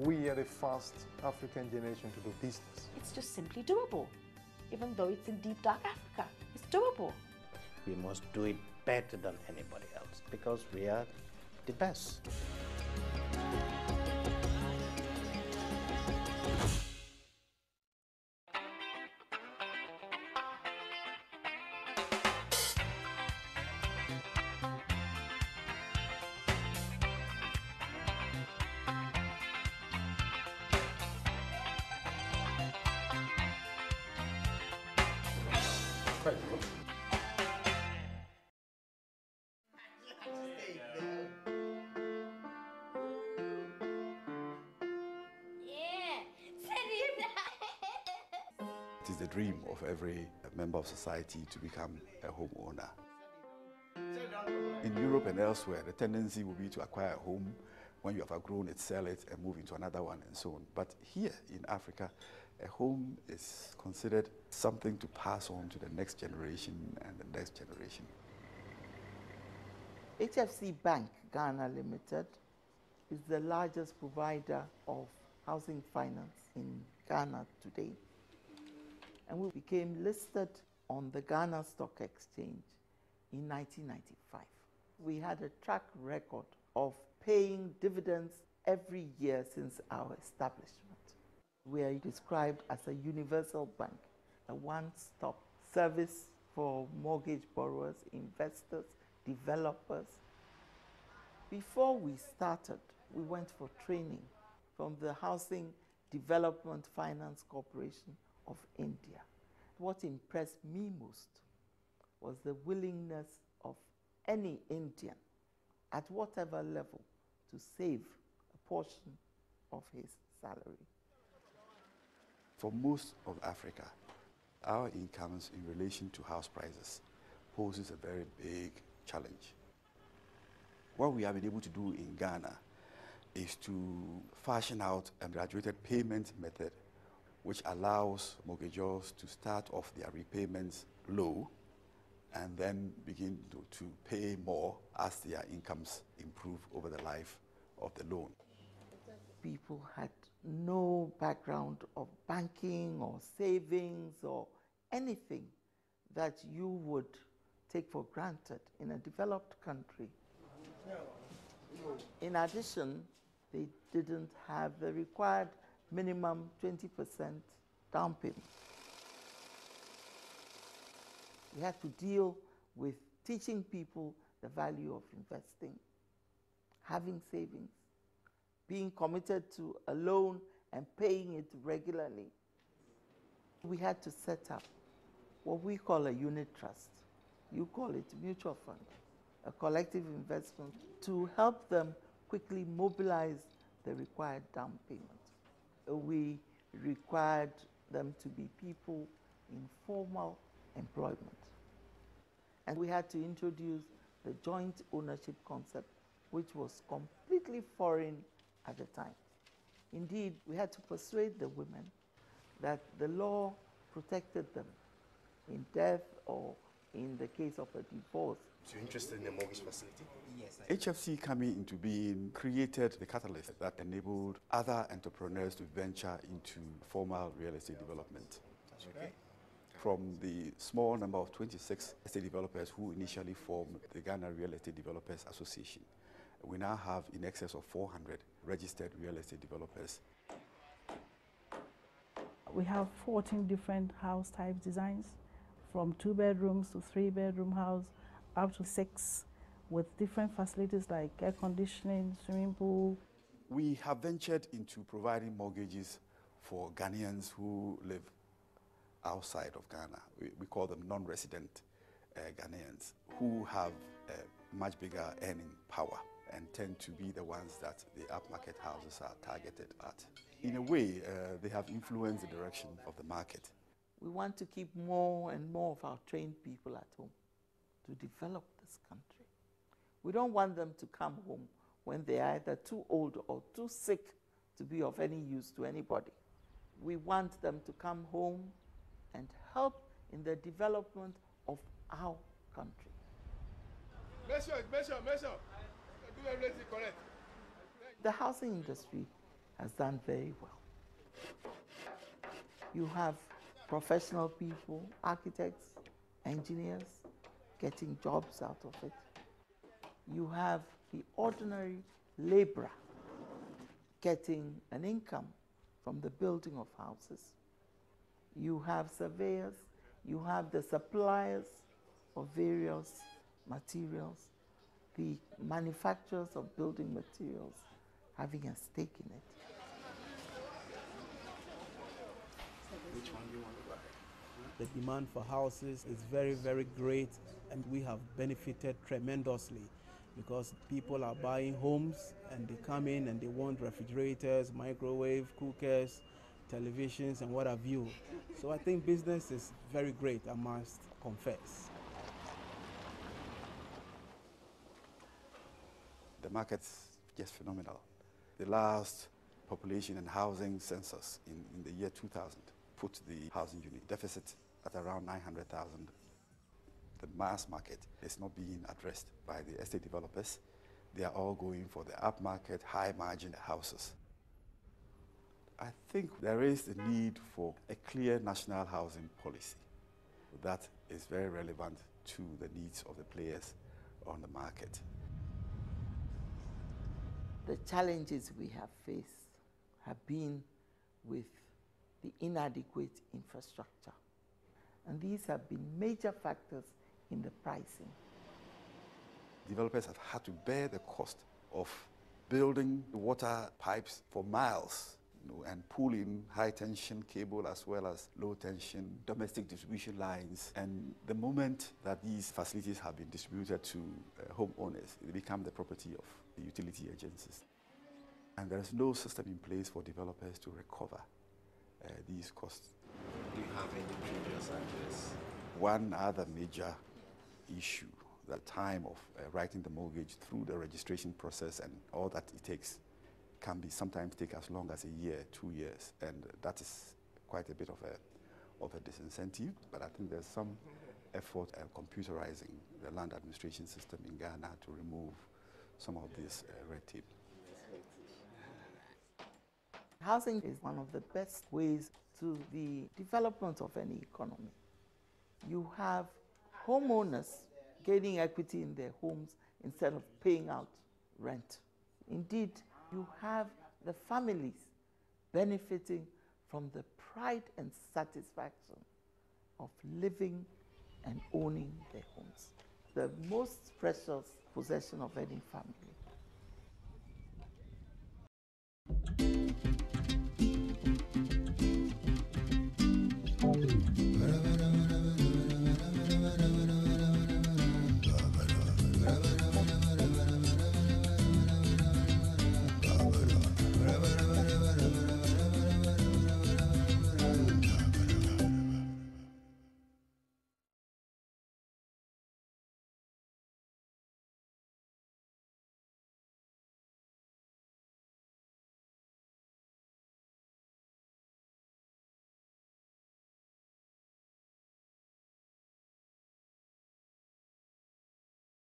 We are the first African generation to do business. It's just simply doable. Even though it's in deep, dark Africa, it's doable. We must do it better than anybody else because we are the best. It is the dream of every member of society to become a homeowner. In Europe and elsewhere, the tendency will be to acquire a home. When you have outgrown it, sell it and move into another one and so on. But here in Africa, a home is considered something to pass on to the next generation and the next generation. HFC Bank Ghana Limited is the largest provider of housing finance in Ghana today. And we became listed on the Ghana Stock Exchange in 1995. We had a track record of paying dividends every year since our establishment. We are described as a universal bank, a one-stop service for mortgage borrowers, investors, developers. Before we started, we went for training from the Housing Development Finance Corporation of India. What impressed me most was the willingness of any Indian at whatever level to save a portion of his salary. For most of Africa, our incomes in relation to house prices poses a very big challenge. What we have been able to do in Ghana is to fashion out a graduated payment method which allows mortgagors to start off their repayments low and then begin to pay more as their incomes improve over the life of the loan. People had no background of banking or savings or anything that you would take for granted in a developed country. In addition, they didn't have the required minimum 20% down payment. We had to deal with teaching people the value of investing, having savings, being committed to a loan and paying it regularly. We had to set up what we call a unit trust. You call it mutual fund, a collective investment to help them quickly mobilize the required down payment. We required them to be people in formal employment. And we had to introduce the joint ownership concept, which was completely foreign at the time. Indeed, we had to persuade the women that the law protected them in death or in the case of a divorce. So you're interested in the mortgage facility? Yes. HFC coming into being created the catalyst that enabled other entrepreneurs to venture into formal real estate development. Okay. From the small number of 26 estate developers who initially formed the Ghana Real Estate Developers Association, we now have in excess of 400 registered real estate developers. We have 14 different house type designs, from 2 bedrooms to 3 bedroom house, up to 6, with different facilities like air conditioning, swimming pool. We have ventured into providing mortgages for Ghanaians who live outside of Ghana. We call them non-resident Ghanaians who have a much bigger earning power and tend to be the ones that the upmarket houses are targeted at. In a way, they have influenced the direction of the market. We want to keep more and more of our trained people at home to develop this country. We don't want them to come home when they are either too old or too sick to be of any use to anybody. We want them to come home and help in the development of our country. Measure. Do everything correct. The housing industry has done very well. You have professional people, architects, engineers, getting jobs out of it. You have the ordinary laborer getting an income from the building of houses. You have surveyors, you have the suppliers of various materials, the manufacturers of building materials having a stake in it. Which one do you want to buy? The demand for houses is very, very great, and we have benefited tremendously because people are buying homes and they come in and they want refrigerators, microwave, cookers, televisions, and what have you. So I think business is very great, I must confess. The market's just phenomenal. The last population and housing census in the year 2000 put the housing unit deficit at around 900,000. The mass market is not being addressed by the estate developers. They are all going for the upmarket, high-margin houses. I think there is a need for a clear national housing policy that is very relevant to the needs of the players on the market. The challenges we have faced have been with the inadequate infrastructure. And these have been major factors in the pricing. Developers have had to bear the cost of building water pipes for miles, and pulling high-tension cable as well as low-tension domestic distribution lines. And the moment that these facilities have been distributed to homeowners, they become the property of the utility agencies. And there is no system in place for developers to recover these costs. Do you have any previous ideas? One other major issue, the time of writing the mortgage through the registration process and all that it takes can be sometimes take as long as a year, 2 years, and that is quite a bit of a disincentive. But I think there's some effort at computerizing the land administration system in Ghana to remove some of this red tape. Housing is one of the best ways to the development of any economy. You have homeowners gaining equity in their homes instead of paying out rent. Indeed, you have the families benefiting from the pride and satisfaction of living and owning their homes. The most precious possession of any family.